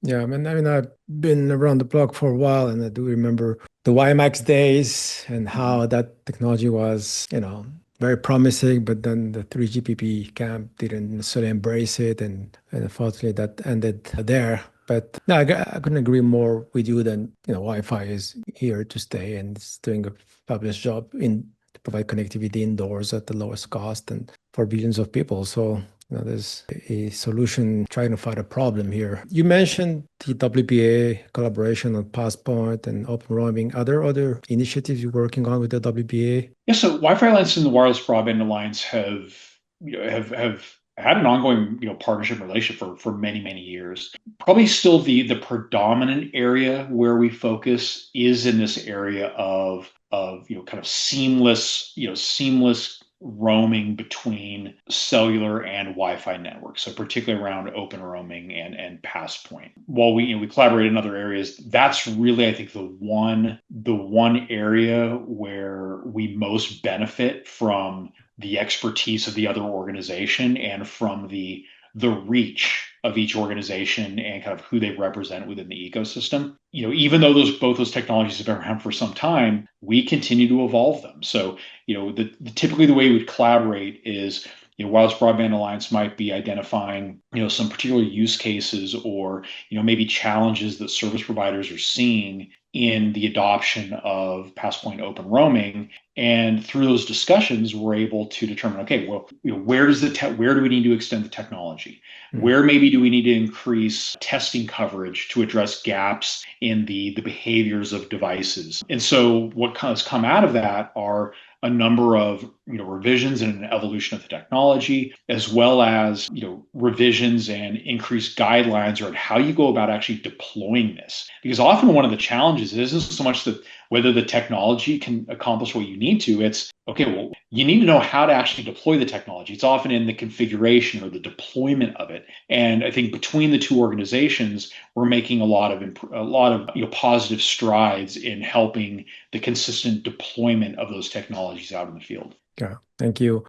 Yeah, I mean, I've been around the block for a while, and I do remember the WiMAX days and Mhm. how that technology was, very promising, but then the 3GPP camp didn't necessarily embrace it, and unfortunately that ended there. But no, I couldn't agree more with you than, Wi-Fi is here to stay and it's doing a fabulous job in to provide connectivity indoors at the lowest cost and for billions of people. So there's a solution trying to find a problem here. You mentioned the WBA collaboration on Passpoint and OpenRoaming. Are there other initiatives you're working on with the WBA? Yeah, so Wi-Fi Alliance and the Wireless Broadband Alliance have had an ongoing partnership relationship for many years. Probably still the predominant area where we focus is in this area of kind of seamless roaming between cellular and Wi-Fi networks. So particularly around open roaming and Passpoint. While we collaborate in other areas, that's really I think the one area where we most benefit from the expertise of the other organization and from the reach of each organization and kind of who they represent within the ecosystem. Even though both those technologies have been around for some time, we continue to evolve them. So, typically the way we would collaborate is Wireless Broadband Alliance might be identifying, some particular use cases or, maybe challenges that service providers are seeing in the adoption of Passpoint Open Roaming. And through those discussions, we're able to determine, okay, well, where do we need to extend the technology? Mm. Where maybe do we need to increase testing coverage to address gaps in the behaviors of devices? And so what has come out of that are a number of revisions and an evolution of the technology, as well as revisions and increased guidelines around how you go about actually deploying this. Because often one of the challenges isn't so much that whether the technology can accomplish what you need to. It's okay, well, you need to know how to actually deploy the technology. It's often in the configuration or the deployment of it. And I think between the two organizations, we're making a lot of positive strides in helping the consistent deployment of those technologies out in the field. Yeah, thank you.